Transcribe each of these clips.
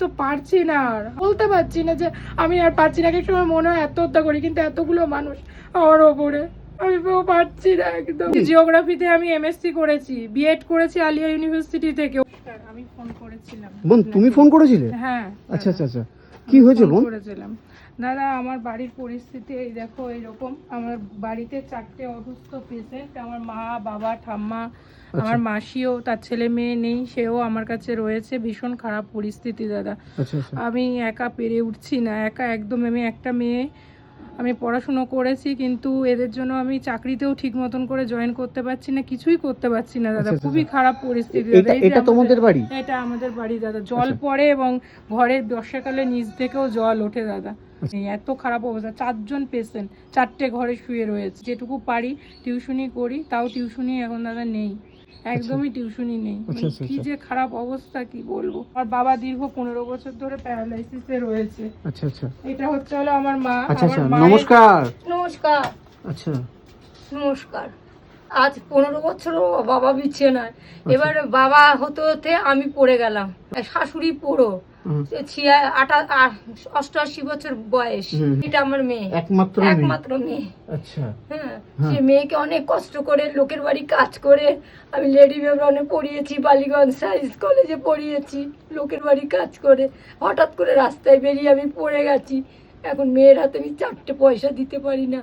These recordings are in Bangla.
তো পারছি না, আর বলতে পারছি না যে আমি আর পারছি না। এক সময় মনে হয় আত্মহত্যা করি, কিন্তু এতগুলো মানুষ আমার ওপরে, আমি পারছি না একদম। জিওগ্রাফিতে আমি এমএসসি করেছি, বিএড করেছি আলিয়া ইউনিভার্সিটি থেকে। আমি ফোন করেছিলাম। বোন তুমি ফোন করেছিলে? হ্যাঁ। আচ্ছা আচ্ছা আচ্ছা, কি হয়েছে বোন? করেছিলাম দাদা, আমার বাড়ির পরিস্থিতি এই দেখো এইরকম। আমার বাড়িতে 4টে অসুস্থ পেশেন্ট, আমার মা, বাবা, ঠাম্মা, আমার মাসিও, তার ছেলে মেয়ে নেই, সেও আমার কাছে রয়েছে। ভীষণ খারাপ পরিস্থিতি দাদা। আমি একা পেরে উঠছি না, একা একদম। আমি একটা মেয়ে, আমি পড়াশুনো করেছি, কিন্তু এদের জন্য আমি চাকরিতেও ঠিক মতন করে জয়েন করতে পারছি না, কিছুই করতে পারছি না দাদা। খুবই খারাপ পরিস্থিতি। এটা তোমাদের বাড়ি? এটা আমাদের বাড়ি দাদা। জল পড়ে এবং ঘরের বর্ষাকালে নিচ থেকেও জল ওঠে দাদা। এত খারাপ অবস্থা। 4জন পেশেন্ট, 4টে ঘরে শুয়ে রয়েছে। যেটুকু পারি টিউশনি করি, তাও টিউশনি এখন দাদা নেই, একদমই টিউশনি নেই। কি যে খারাপ অবস্থা, কি বলবো। আমার বাবা দীর্ঘ 15 বছর ধরে প্যারালাইসিসে রয়েছে। আচ্ছা আচ্ছা, এটা হচ্ছে হলো আমার মা। আচ্ছা আচ্ছা, নমস্কার। নমস্কার। আচ্ছা, নমস্কার। আজ 15 বছরও বাবা বিছানায়। এবারে বাবা হতে হতে আমি পড়ে গেলাম। শাশুড়ি পুরো 88 বছর বয়স। এটা আমার মেয়ে, একমাত্র মেয়ে। আচ্ছা, হ্যাঁ, সে মেয়েকে অনেক কষ্ট করে লোকের বাড়ি কাজ করে আমি লেডি বেবরনে পড়িয়েছি, বালিগঞ্জ সায়েন্স কলেজে পড়িয়েছি, লোকের বাড়ি কাজ করে। হঠাৎ করে রাস্তায় বেরিয়ে আমি পড়ে গেছি। এখন মেয়ের হাতে আমি 4টে পয়সা দিতে পারি না।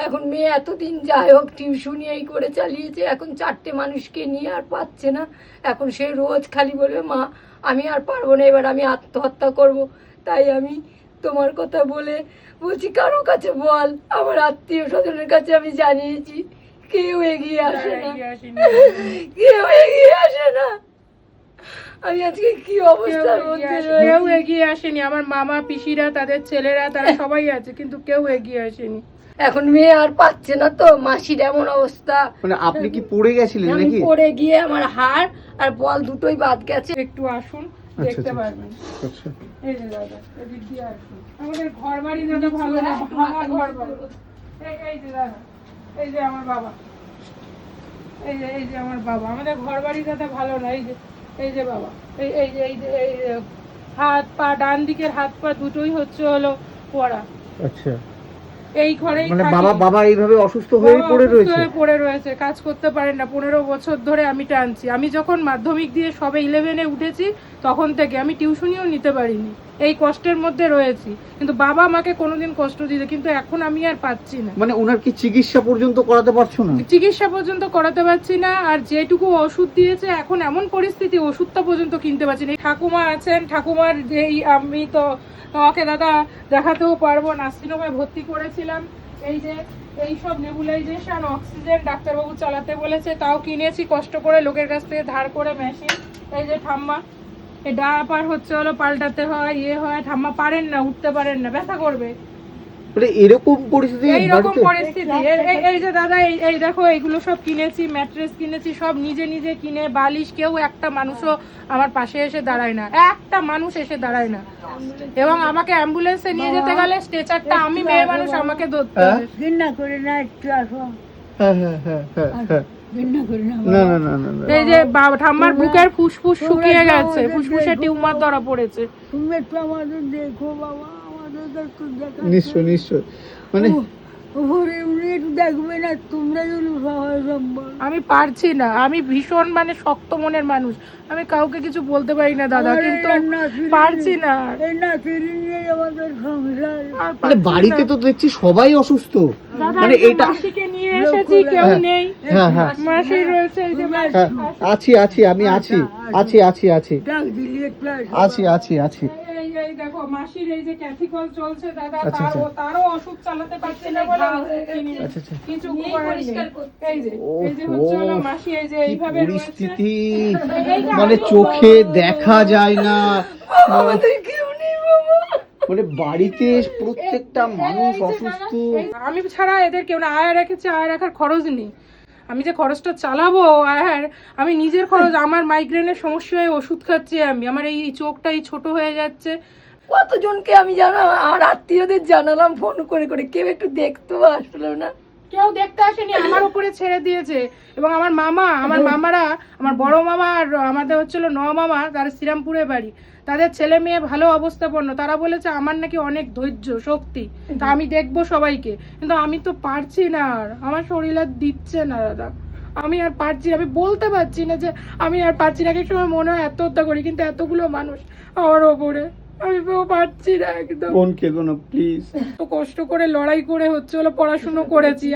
এখন মেয়ে এতদিন যাই হোক টিউশনি এই করে চালিয়েছে, এখন 4টে মানুষকে নিয়ে আর পাচ্ছে না। এখন সে রোজ খালি বলবে, মা আমি আর পারবো না, এবার আমি আত্মহত্যা করব। তাই আমি তোমার কথা বলে বলছি, কারো কাছে বল। আমার আত্মীয় স্বজনের কাছে আমি জানিয়েছি, কেউ এগিয়ে আসে না, কেউ এগিয়ে আসে না। আমি আজকে কি অবস্থার মধ্যে, কেউ এগিয়ে আসেনি। আমার মামা, পিসিরা, তাদের ছেলেরা, তারা সবাই আছে, কিন্তু কেউ এগিয়ে আসেনি। এখন মেয়ে আর পাচ্ছে না তো। মাসির এমন অবস্থা। মানে আপনি কি পড়ে গেছিলেন আমি নাকি? পড়ে গিয়ে আমার হাড় আর বল দুটোই বাদ গেছে। একটু আসুন, দেখতে পারবেন। আচ্ছা, এই যে দাদা, এদিক দিয়ে আসুন। আমাদের ঘর বাড়ি দাদা ভালো না, ভাঙা ঘর বাড়ি। এই যে দাদা, এই যে আমার বাবা, এই যে আমার বাবা। আমাদের ঘর বাড়ি দাদা ভালো না। এই যে বাবা, এই হাত পা, ডান দিকের হাত পা দুটোই হচ্ছে হলো পড়া। আচ্ছা, এই ঘরেই মানে থাকি। বাবা এইভাবে অসুস্থ হয়ে পড়ে রয়েছে, কাজ করতে পারেন না। 15 বছর ধরে আমি টানছি। আমি যখন মাধ্যমিক দিয়ে সবে 11-এ উঠেছি, তখন থেকে আমি টিউশনিও নিতে পারিনি, এই কষ্টের মধ্যে রয়েছি। কিন্তু বাবা আমাকে কোনোদিন কষ্ট দিতে, কিন্তু এখন আমি আর পাচ্ছি না। মানে ওনার কি চিকিৎসা পর্যন্ত করাতে পারছো না? চিকিৎসা পর্যন্ত করাতে পারছি না। আর যেটুকু ওষুধ দিয়েছে, এখন এমন পরিস্থিতি ওষুধটা পর্যন্ত কিনতে পারছি না। ঠাকুমা আছেন, ঠাকুমার যেই আমি তো ওকে দাদা দেখাতেও পারবো। নার্সিংহোমে ভর্তি করেছিলাম। এই যে এইসব নেবুলাইজেশন, অক্সিজেন ডাক্তারবাবু চালাতে বলেছে, তাও কিনেছি কষ্ট করে লোকের কাছ থেকে ধার করে মেশিন। এই যে ঠাম্মা, এই ডায়াপার হচ্ছে হলো পাল্টাতে হয়, হয়। ঠাম্মা পারেন না, উঠতে পারেন না, ব্যথা করবে। এরকম পরিস্থিতি, এইরকম পরিস্থিতি। এই যে দাদা, এই দেখো, এইগুলো সব কিনেছি, ম্যাট্রেস কিনেছি, সব নিজে নিজে কিনে। বালিশ, কেউ একটা মানুষও আমার পাশে এসে দাঁড়ায় না, একটা মানুষ এসে দাঁড়ায় না। এবং আমাকে অ্যাম্বুলেন্সে নিয়ে যেতে গেলে স্ট্রেচারটা আমি মেয়ে মানুষ, আমাকে ধরতে হবে। ঘৃণা করে না, একটু আসো। এই যে ঠাম্মার বুকের ফুসফুস শুকিয়ে গেছে, ফুসফুসে টিউমার ধরা পড়েছে। তুমি একটু আমাদের দেখো বাবা, আমাদের একটু দেখো। নিশ্চয় মানে দেখবে না তোমরা যদি আমি পারছি না। আমি ভীষণ মানে শক্ত মনের মানুষ, আমি কাউকে কিছু বলতে পারি না দাদা, কিন্তু পারছি না। আমাদের সংসার, মানে বাড়িতে তো দেখছি সবাই অসুস্থ। মানে এটা মাসিকে নিয়ে এসেছি, কেউ নেই। মাসি রয়েছে, এই যে আছি আমি আছি। এই দেখো, মাসির এই যে ক্যাথিকল চলছে দাদা, তারও ওষুধ চালাতে পারছে না বলে কিছু করার নেই। এই যে হচ্ছে হলো মাসি, এই যে এইভাবে পরিস্থিতি, মানে চোখে দেখা যায় না। মানে বাড়িতে প্রত্যেকটা মানুষ অসুস্থ। আমি ছাড়া এদের কেউ না। আয়া রেখেছে, আয়া রাখার খরচ নেই। আমি যে খরচটা চালাবো, আমি নিজের খরচ, আমার মাইগ্রেনের সমস্যা হয়ে ওষুধ খাচ্ছি আমি। আমার এই চোখটাই ছোট হয়ে যাচ্ছে। কতজনকে আমি জানালাম, আমার আত্মীয়দের জানালাম ফোন করে করে, কেউ একটু দেখতেও আসলো না। কেউ দেখতে আসেনি, আমার উপরে ছেড়ে দিয়েছে। এবং আমার মামারা, আমার বড় মামা আর আমাদের হচ্ছিল মামা, তার শ্রীরামপুরে বাড়ি, তাদের ছেলে মেয়ে ভালো অবস্থাপন্ন, তারা বলেছে আমার নাকি অনেক ধৈর্য শক্তি, তা আমি দেখবো সবাইকে, কিন্তু আমি তো পারছি না, আর আমার শরীর আর দিচ্ছে না দাদা, আমি আর পারছি না, আমি বলতে পারছি না যে আমি আর পারছি না। এক সময় মনে হয় আত্মহত্যা করি, কিন্তু এতগুলো মানুষ আমার ওপরে, আমি পারছি না একদম। বোন কেঁদো না প্লিজ। তো কষ্ট করে লড়াই করে হচ্ছে হলো পড়াশুনো করেছি,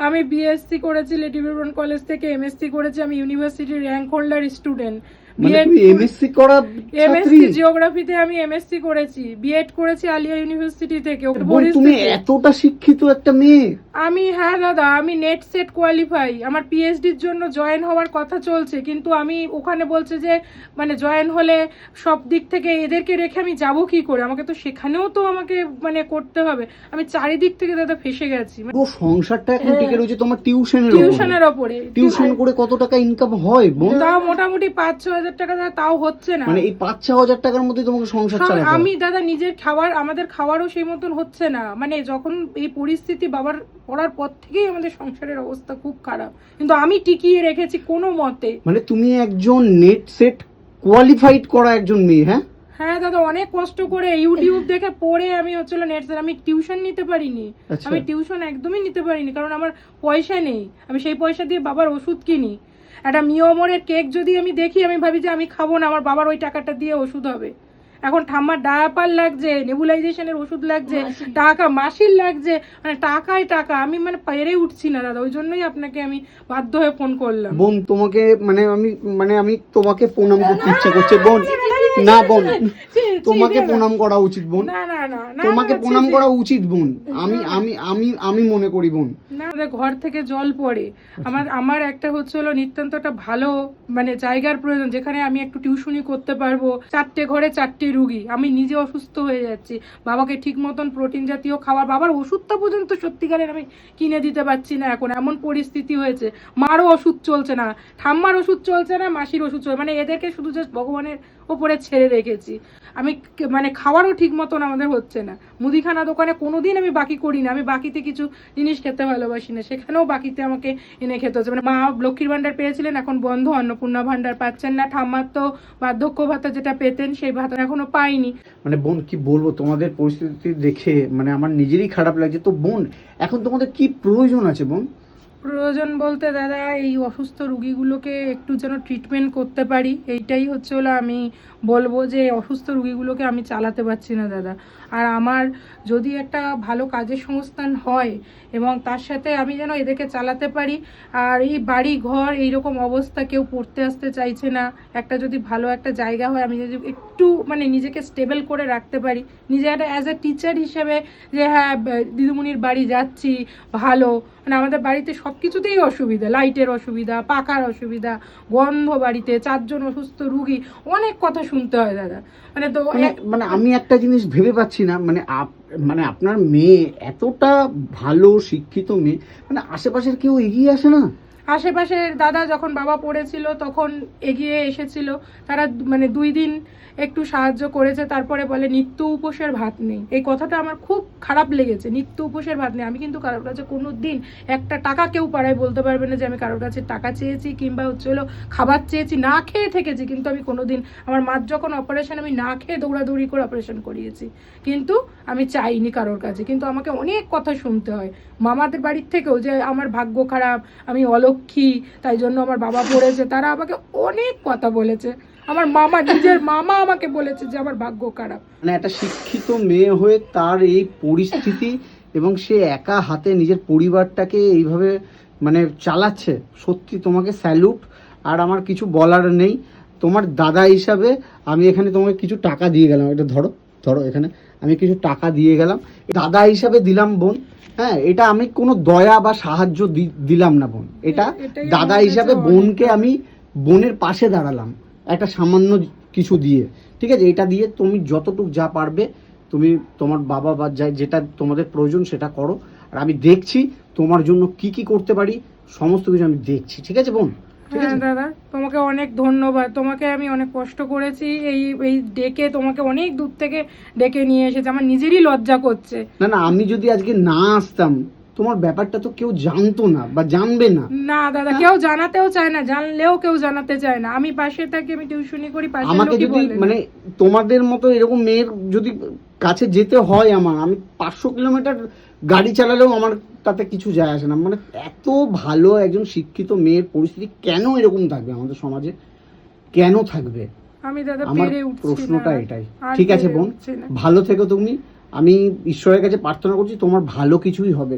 আমি বিএসসি করেছি লেডি বেবরন কলেজ থেকে, এমএসসি করেছি, আমি ইউনিভার্সিটির র্যাঙ্ক হোল্ডার স্টুডেন্ট। মানে তুমি এমএসসি করা ছাত্রী? এমএসসি জিওগ্রাফিতে আমি এমএসসি করেছি, বিএড করেছি আলিয়া ইউনিভার্সিটি থেকে। বোন তুমি এতটা শিক্ষিত একটা মেয়ে। আমি, হ্যাঁ দাদা, আমি নেট সেট কোয়ালিফাই, আমার পিএইচডির জন্য জয়েন হওয়ার কথা চলছে, কিন্তু আমি ওখানে বলছে যে মানে জয়েন হলে সব দিক থেকে এদেরকে রেখে আমি যাব কি করে, আমাকে তো সেখানেও তো আমাকে মানে করতে হবে, আমি চারিদিক থেকে দাদা ফেসে গেছি। পুরো সংসারটা এখন টিকে রয়েছে তোমার টিউশনের ওপরে। টিউশন করে কত টাকা ইনকাম হয় বোন? তাও মোটামুটি 5-6 হাজার টাকা দাদা, তাও হচ্ছে না। মানে এই 5-6 হাজার টাকার মধ্যে তোমাকে সংসার চালাতে আমি দাদা নিজের খাবার, আমাদের খাওয়ারও সেই মতন হচ্ছে না, মানে যখন এই পরিস্থিতি বাবার পড়ার পর থেকেই আমাদের সংসারের অবস্থা খুব খারাপ, কিন্তু আমি টিকিয়ে রেখেছি কোনো মতে। মানে তুমি একজন নেট সেট কোয়ালিফাইড করা একজন মেয়ে? হ্যাঁ হ্যাঁ দাদা, অনেক কষ্ট করে ইউটিউব দেখে পড়ে আমি হচ্ছিল নেট, আমি টিউশন নিতে পারিনি, আমি টিউশন একদমই নিতে পারিনি, কারণ আমার পয়সা নেই, আমি সেই পয়সা দিয়ে বাবার ওষুধ কিনি। একটা মিওমরের কেক যদি আমি দেখি, আমি ভাবি যে আমি খাবো না, আমার বাবার ওই টাকাটা দিয়ে ওষুধ হবে। এখন ঠাম্মার ডায়াপার লাগছে, নেবুলাইজেশনের ওষুধ লাগছে, টাকা মাসির লাগছে, মানে টাকায় টাকা, আমি মানে পেরে উঠছি না দাদা, ওই জন্যই আপনাকে আমি বাধ্য হয়ে ফোন করলাম। বোন তোমাকে আমি তোমাকে প্রণাম করতে ইচ্ছা করছে বোন। না বোন, তোমাকে প্রণাম করা উচিত বোন, তোমাকে প্রণাম করা উচিত বোন, আমি আমি আমি আমি মনে করি বোন। না, ঘর থেকে জল পড়ে, আমার একটা হচ্ছে হলো নিতান্ত একটা ভালো মানে জায়গার প্রয়োজন, যেখানে আমি একটু টিউশনি করতে পারবো। 4টে ঘরে 4টে রুগী, আমি নিজে অসুস্থ হয়ে যাচ্ছি, বাবাকে ঠিক মতন প্রোটিন জাতীয় খাবার, বাবার ওষুধটা পর্যন্ত সত্যিকারের আমি কিনে দিতে পারছি না, এখন এমন পরিস্থিতি হয়েছে। মারও ওষুধ চলছে না, ঠাম্মার ওষুধ চলছে না, মাসির ওষুধ চলছে, মানে এদেরকে শুধু জাস্ট ভগবানের ওপরে ছেড়ে রেখেছি। আমি মানে খাওয়ারও ঠিক মতন আমাদের হচ্ছে না, মুদিখানা দোকানে কোনোদিন আমি বাকি করি না, আমি বাকিতে কিছু জিনিস খেতে ভালোবাসি না, সেখানেও বাকিতে আমাকে এনে খেতে হচ্ছে। মানে মা লক্ষ্মীর ভান্ডার পেয়েছিলেন, এখন বন্ধ, অন্নপূর্ণা ভান্ডার পাচ্ছেন না, ঠাম্মার তো বার্ধক্য ভাতা যেটা পেতেন সেই ভাতা এখনো পাইনি। মানে বোন কি বলবো, তোমাদের পরিস্থিতি দেখে মানে আমার নিজেরই খারাপ লাগছে। তো বোন এখন তোমাদের কি প্রয়োজন আছে বোন? প্রয়োজন বলতে দাদা, এই অসুস্থ রুগীগুলোকে একটু যেন ট্রিটমেন্ট করতে পারি, এইটাই হচ্ছে হলো আমি বলবো, যে অসুস্থ রুগীগুলোকে আমি চালাতে পারছি না দাদা। আর আমার যদি একটা ভালো কাজের সংস্থান হয় এবং তার সাথে আমি যেন এদেরকে চালাতে পারি, আর এই বাড়ি ঘর এইরকম অবস্থা, কেউ পড়তে আসতে চাইছে না, একটা যদি ভালো একটা জায়গা হয়, আমি যদি একটু মানে নিজেকে স্টেবল করে রাখতে পারি, নিজে একটা অ্যাজ এ টিচার হিসেবে, যে হ্যাঁ দিদিমণির বাড়ি যাচ্ছি ভালো, মানে আমাদের বাড়িতে সব কিছুতেই অসুবিধা, লাইটের অসুবিধা, পাখার অসুবিধা, গন্ধ, বাড়িতে 4 জন অসুস্থ রুগী, অনেক কথা শুনতে হয় দাদা। মানে তো মানে আমি একটা জিনিস ভেবে পাচ্ছি না, মানে আপনার মেয়ে এতটা ভালো শিক্ষিত মেয়ে, মানে আশেপাশের কেউ এগিয়ে আসে না? আশেপাশের দাদা যখন বাবা পড়েছিল তখন এগিয়ে এসেছিল, তারা মানে 2 দিন একটু সাহায্য করেছে, তারপরে বলে নিত্য উপোসের ভাত নেই। এই কথাটা আমার খুব খারাপ লেগেছে, নিত্য উপোসের ভাত নেই। আমি কিন্তু কারোর কাছে কোনো দিন একটা টাকা, কেউ পাড়ায় বলতে পারবে না যে আমি কারোর কাছে টাকা চেয়েছি কিংবা হচ্ছে হলো খাবার চেয়েছি, না খেয়ে থেকেছি, কিন্তু আমি কোনোদিন, আমার মার যখন অপারেশন, আমি না খেয়ে দৌড়াদৌড়ি করে অপারেশন করিয়েছি, কিন্তু আমি চাইনি কারোর কাছে। কিন্তু আমাকে অনেক কথা শুনতে হয় মামাদের বাড়ির থেকেও, যে আমার ভাগ্য খারাপ, আমি অলক্ষী, তাই জন্য আমার বাবা পড়েছে, তারা আমাকে অনেক কথা বলেছে। আমার মামা, নিজের মামা আমাকে বলেছে যে আমার ভাগ্য খারাপ। মানে একটা শিক্ষিত মেয়ে হয়ে তার এই পরিস্থিতি, এবং সে একা হাতে নিজের পরিবারটাকে এইভাবে মানে চালাচ্ছে, সত্যি তোমাকে স্যালুট। আর আমার কিছু বলার নেই, তোমার দাদা হিসাবে আমি এখানে তোমাকে কিছু টাকা দিয়ে গেলাম, এটা ধরো এখানে আমি কিছু টাকা দিয়ে গেলাম, দাদা হিসাবে দিলাম বোন। হ্যাঁ, এটা আমি কোনো দয়া বা সাহায্য দিলাম না বোন, এটা দাদা হিসাবে বোনকে আমি বোনের পাশে দাঁড়ালাম একটা সামান্য কিছু দিয়ে, ঠিক আছে? এটা দিয়ে তুমি যতটুকু যা পারবে, তুমি তোমার বাবা বা যেটা তোমাদের প্রয়োজন সেটা করো, আর আমি দেখছি তোমার জন্য কি কি করতে পারি, সমস্ত কিছু আমি দেখছি, ঠিক আছে বোন? হ্যাঁ দাদা, তোমাকে অনেক ধন্যবাদ, তোমাকে আমি অনেক কষ্ট করেছি, এই ডেকে তোমাকে অনেক দূর থেকে ডেকে নিয়ে এসেছি, আমার নিজেরই লজ্জা করছে। না আমি যদি আজকে না আসতাম তোমার ব্যাপারটা তো কেউ জানতো না বা জানবে না। না দাদা, কেউ জানাতেও চায় না, জানলেও কেউ জানাতে চায় না। আমি পাশে থাকি, আমি টিউশনি করি, পাশে আমাকে লোকই যদি বলে না। মানে তোমাদের মতো এরকম মেয়ের যদি কাছে যেতে হয়, আমি 500 কিলোমিটার গাড়ি চালালেও আমার তাতে কিছু যায় আসে না। মানে এত ভালো একজন শিক্ষিত মেয়ের পরিস্থিতি কেন এরকম থাকবে আমাদের সমাজে, কেন থাকবে? আমি দাদা আমার পেরে উঠছি প্রশ্নটা না, এটাই। আর ঠিক আছে পেরে বোন, উঠছি না। ভালো থেকো তুমি। আমি ঈশ্বরের কাছে প্রার্থনা করছি তোমার ভালো কিছুই হবে।